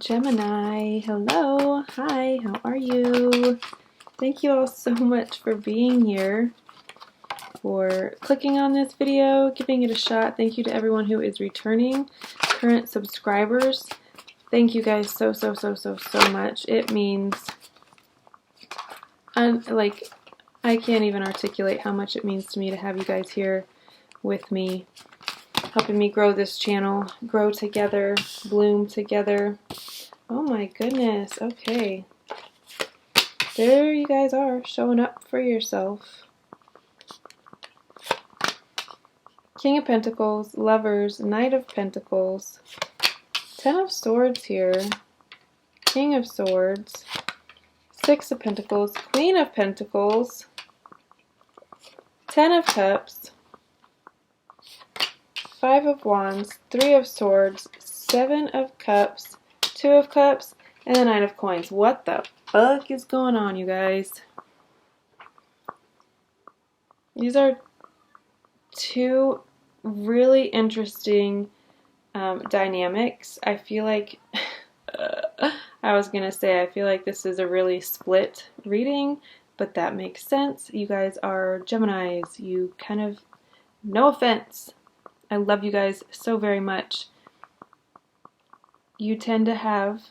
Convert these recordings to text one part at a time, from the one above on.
Gemini, hello, hi, how are you? Thank you all so much for being here, for clicking on this video, giving it a shot. Thank you to everyone who is returning, current subscribers. Thank you guys so much. It means, I can't even articulate how much it means to me to have you guys here with me, helping me grow this channel, grow together, bloom together. Oh my goodness, okay. There you guys are, showing up for yourself. King of Pentacles, Lovers, Knight of Pentacles, Ten of Swords here, King of Swords, Six of Pentacles, Queen of Pentacles, Ten of Cups, Five of Wands, Three of Swords, Seven of Cups, Two of Cups, and the Nine of Coins. What the fuck is going on, you guys? These are two really interesting dynamics. I feel like, I feel like this is a really split reading, but that makes sense. You guys are Geminis. You kind of, no offense, I love you guys so very much. You tend to have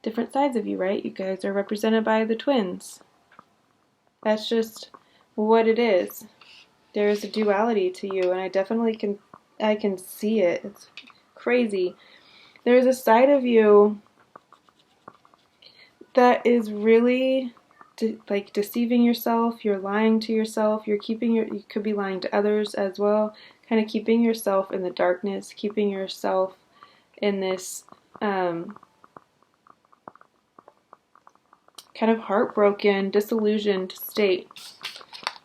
different sides of you, right? You guys are represented by the twins. That's just what it is. There is a duality to you, and I definitely can see it. It's crazy. There's a side of you that is really deceiving yourself. You're lying to yourself. You could be lying to others as well. Kind of keeping yourself in the darkness, keeping yourself in this kind of heartbroken, disillusioned state.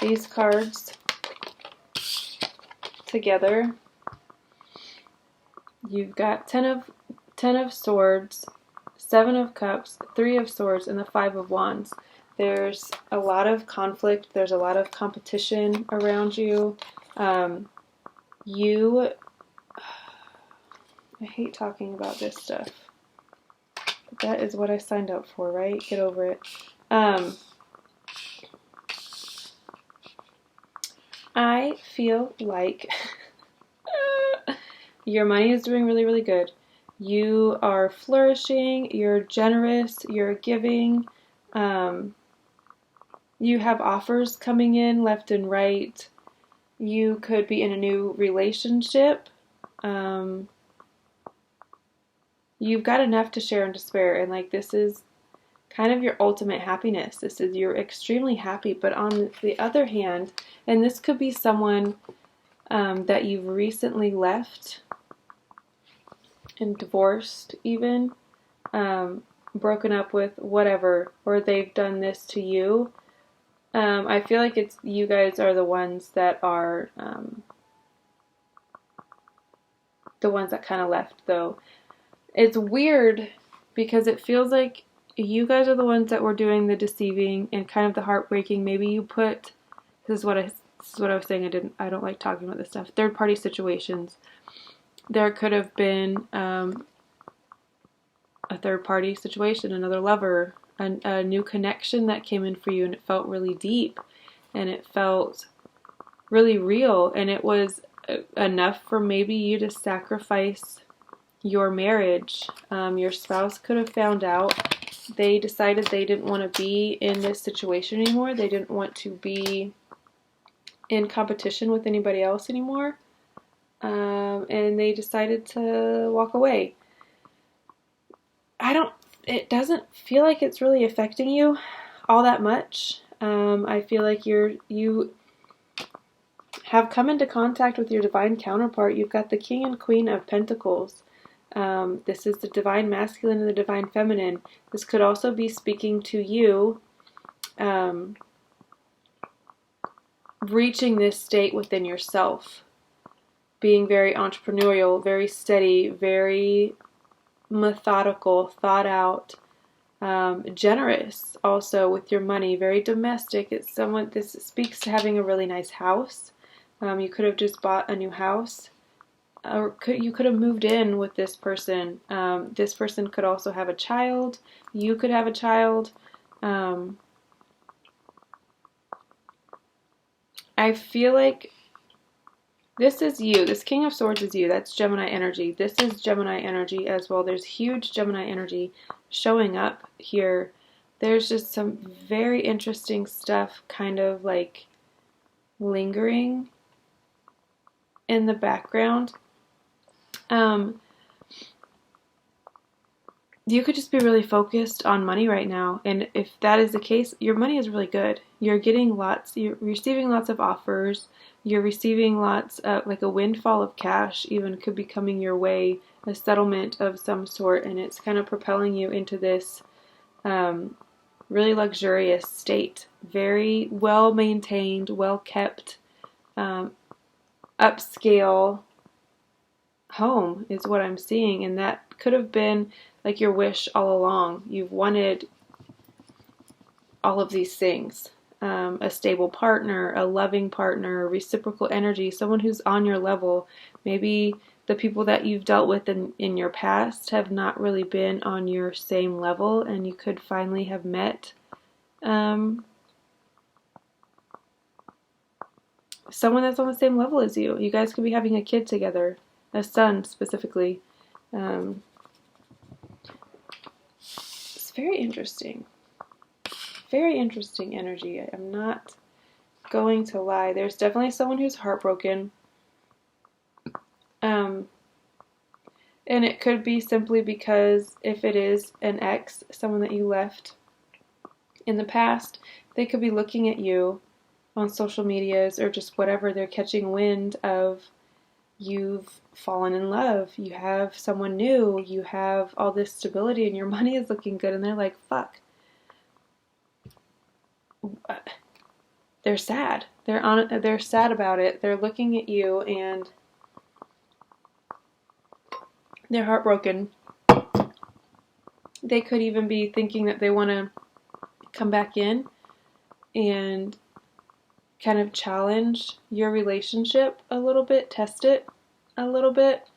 These cards together, you've got Ten of Swords, Seven of Cups, Three of Swords, and the Five of Wands. There's a lot of conflict. There's a lot of competition around you. I hate talking about this stuff, but that is what I signed up for, right? Get over it. I feel like your money is doing really good. You are flourishing, you're generous, you're giving, you have offers coming in left and right. You could be in a new relationship. You've got enough to share and to spare, and this is kind of your ultimate happiness. You're extremely happy, but on the other hand, and this could be someone that you've recently left and divorced even, broken up with, whatever, or they've done this to you. I feel like it's you guys are the ones that are the ones that kind of left, though. It's weird because it feels like you guys are the ones that were doing the deceiving and kind of the heartbreaking. Maybe you put, this is what I was saying, I don't like talking about this stuff. Third party situations. There could have been a third party situation, another lover, a new connection that came in for you, and it felt really deep and it felt really real, and it was enough for maybe you to sacrifice your marriage. Your spouse could have found out. They decided they didn't want to be in this situation anymore. They didn't want to be in competition with anybody else anymore. And they decided to walk away. It doesn't feel like it's really affecting you all that much. I feel like you have come into contact with your divine counterpart. You've got the King and Queen of Pentacles. This is the divine masculine and the divine feminine. This could also be speaking to you, reaching this state within yourself, being very entrepreneurial, very steady, very methodical, thought out, generous also with your money, very domestic. This speaks to having a really nice house. You could have just bought a new house. or you could have moved in with this person. This person could also have a child. You could have a child. I feel like this is you. This King of Swords is you. That's Gemini energy. This is Gemini energy as well. There's huge Gemini energy showing up here. There's just some very interesting stuff kind of like lingering in the background. You could just be really focused on money right now, and if that is the case, your money is really good. You're receiving lots of offers, you're receiving lots of, like a windfall of cash even could be coming your way, a settlement of some sort, and it's kind of propelling you into this really luxurious state. Very well maintained, well kept, upscale home is what I'm seeing, and that could have been like your wish all along. You've wanted all of these things. A stable partner, a loving partner, reciprocal energy, someone who's on your level. Maybe the people that you've dealt with in your past have not really been on your same level, and you could finally have met someone that's on the same level as you. You guys could be having a kid together, a son specifically. It's very interesting. Very interesting energy. I'm not going to lie. There's definitely someone who's heartbroken. And it could be simply because if it is an ex, someone that you left in the past, they could be looking at you on social medias or just whatever. They're catching wind of you've fallen in love, you have someone new, you have all this stability, and your money is looking good, and they're like, fuck. They're sad. They're sad about it. They're looking at you and they're heartbroken. They could even be thinking that they want to come back in and kind of challenge your relationship a little bit, test it a little bit.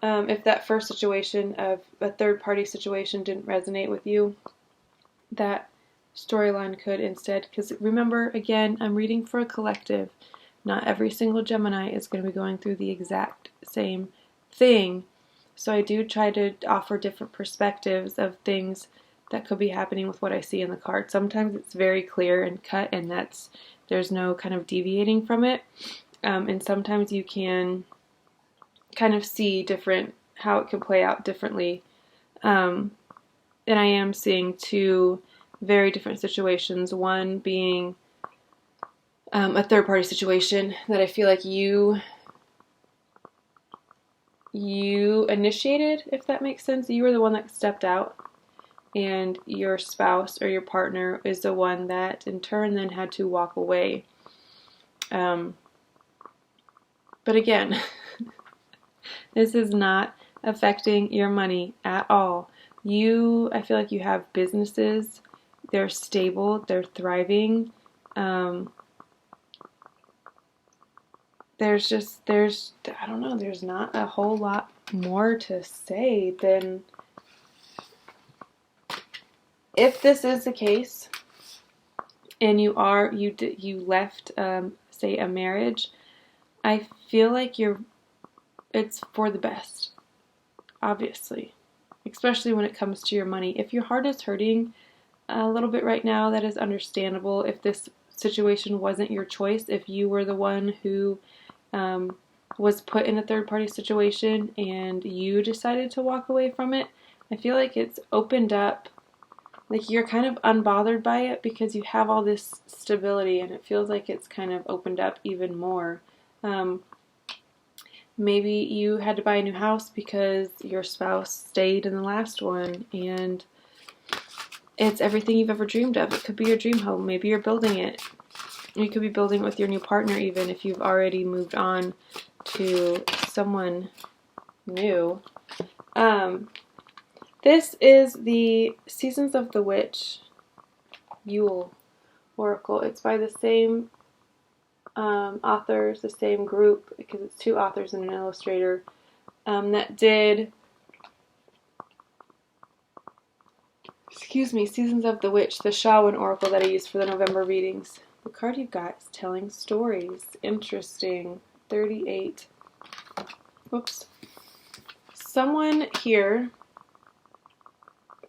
If that first situation of a third-party situation didn't resonate with you, that storyline could instead, because remember, again, I'm reading for a collective. Not every single Gemini is going to be going through the exact same thing. So I do try to offer different perspectives of things that could be happening with what I see in the card. Sometimes it's very clear and cut, and there's no kind of deviating from it. And sometimes you can kind of see how it can play out differently. And I am seeing two very different situations. One being a third-party situation that I feel like you initiated, if that makes sense. You were the one that stepped out, and your spouse or your partner is the one that in turn then had to walk away. But again, this is not affecting your money at all. I feel like you have businesses. They're stable. They're thriving. There's I don't know, there's not a whole lot more to say than if this is the case and you left, say, a marriage, I feel like it's for the best, obviously, especially when it comes to your money. If your heart is hurting a little bit right now, that is understandable. If this situation wasn't your choice, if you were the one who was put in a third-party situation and you decided to walk away from it, I feel like it's opened up, like you're kind of unbothered by it because you have all this stability, and it feels like it's kind of opened up even more. Maybe you had to buy a new house because your spouse stayed in the last one, and it's everything you've ever dreamed of. It could be your dream home. Maybe you're building it. You could be building it with your new partner, even if you've already moved on to someone new. This is the Seasons of the Witch Yule Oracle. It's by the same authors, the same group, because it's two authors and an illustrator. that did, Seasons of the Witch, the Shawan Oracle that I used for the November readings. The card you got is telling stories. Interesting. 38. Whoops. Someone here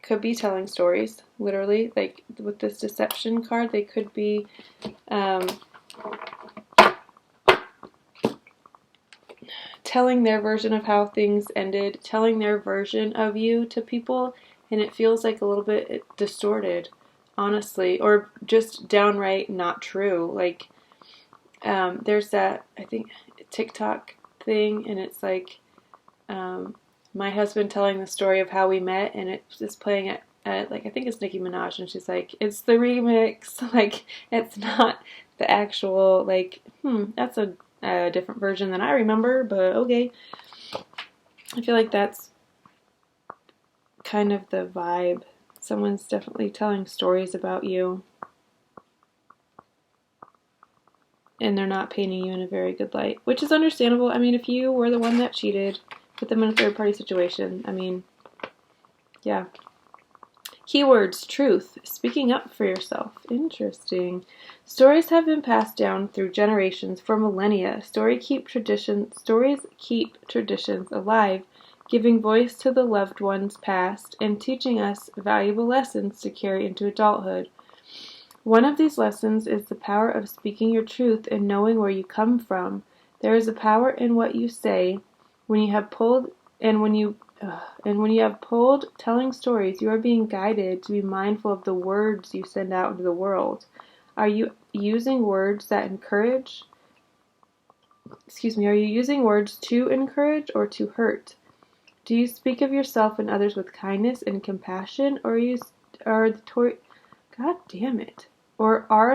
could be telling stories, literally. Like with this deception card, they could be telling their version of how things ended, telling their version of you to people, and it feels like a little bit distorted, honestly, or just downright not true. Like, there's that, I think, TikTok thing, and it's like, my husband telling the story of how we met, and it's just playing at like, I think it's Nicki Minaj, and she's like, it's the remix, like, it's not the actual, like, that's a different version than I remember, but okay. I feel like that's kind of the vibe. Someone's definitely telling stories about you, and they're not painting you in a very good light, which is understandable. I mean, if you were the one that cheated, put them in a third-party situation. I mean, yeah. Keywords: truth, speaking up for yourself. Interesting. Stories have been passed down through generations for millennia. Stories keep traditions alive, giving voice to the loved ones past and teaching us valuable lessons to carry into adulthood. One of these lessons is the power of speaking your truth and knowing where you come from. There is a power in what you say. When you have pulled telling stories, you are being guided to be mindful of the words you send out into the world. Are you using words that encourage? Are you using words to encourage or to hurt? Do you speak of yourself and others with kindness and compassion, or are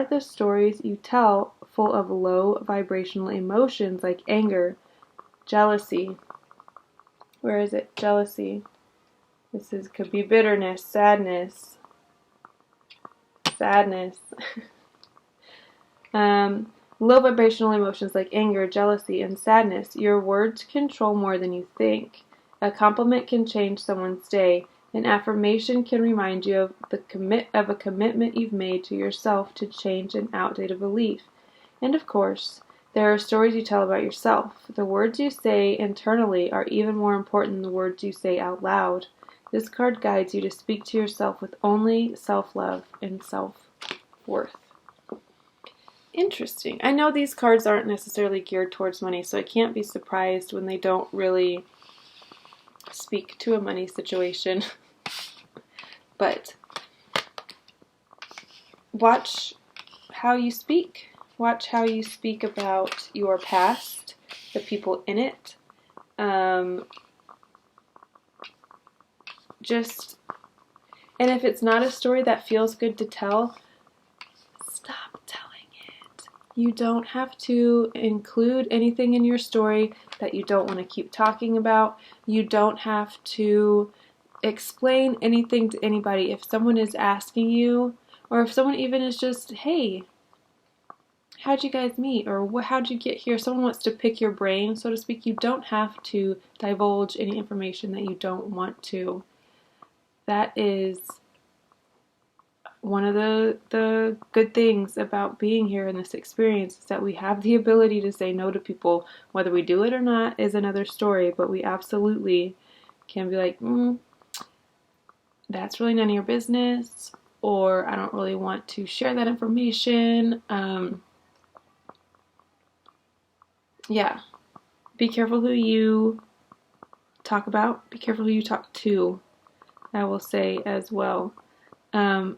the stories you tell full of low vibrational emotions like anger, jealousy? Where is it? Jealousy. Could be bitterness, sadness. Low vibrational emotions like anger, jealousy, and sadness. Your words control more than you think. A compliment can change someone's day. An affirmation can remind you of a commitment you've made to yourself to change an outdated belief. And of course, there are stories you tell about yourself. The words you say internally are even more important than the words you say out loud. This card guides you to speak to yourself with only self-love and self-worth. Interesting. I know these cards aren't necessarily geared towards money, so I can't be surprised when they don't really speak to a money situation. But watch how you speak. Watch how you speak about your past, the people in it. And if it's not a story that feels good to tell, stop telling it. You don't have to include anything in your story that you don't want to keep talking about. You don't have to explain anything to anybody. If someone is asking you, or if someone even is just, hey, how'd you guys meet? Or how'd you get here? Someone wants to pick your brain, so to speak. You don't have to divulge any information that you don't want to. That is one of the good things about being here in this experience, is that we have the ability to say no to people. Whether we do it or not is another story, but we absolutely can be like, that's really none of your business, or I don't really want to share that information. Yeah. Be careful who you talk about. Be careful who you talk to, I will say as well. I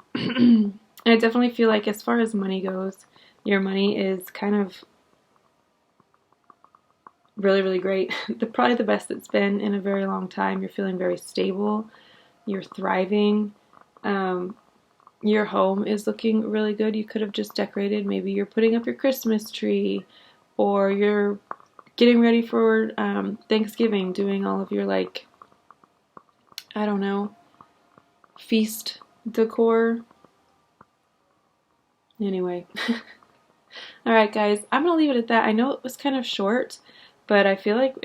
definitely feel like as far as money goes, your money is kind of really, really great. Probably the best it's been in a very long time. You're feeling very stable. You're thriving. Your home is looking really good. You could have just decorated. Maybe you're putting up your Christmas tree, or you're getting ready for Thanksgiving, doing all of your, like, I don't know, feast decor. Anyway. Alright guys, I'm going to leave it at that. I know it was kind of short, but I feel like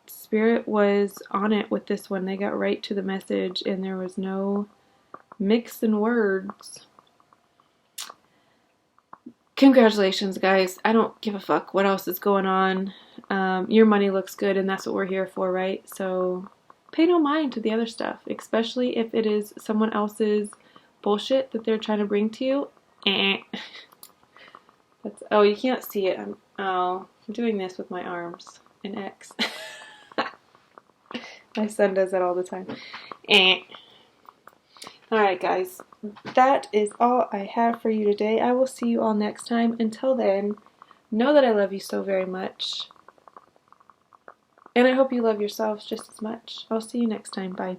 Spirit was on it with this one. They got right to the message, and there was no mixing words. Congratulations, guys. I don't give a fuck what else is going on. Your money looks good, and that's what we're here for, right? So pay no mind to the other stuff, especially if it is someone else's bullshit that they're trying to bring to you. Oh, you can't see it. I'm doing this with my arms in X. My son does that all the time. Alright, guys. That is all I have for you today. I will see you all next time. Until then, know that I love you so very much. And I hope you love yourselves just as much. I'll see you next time. Bye.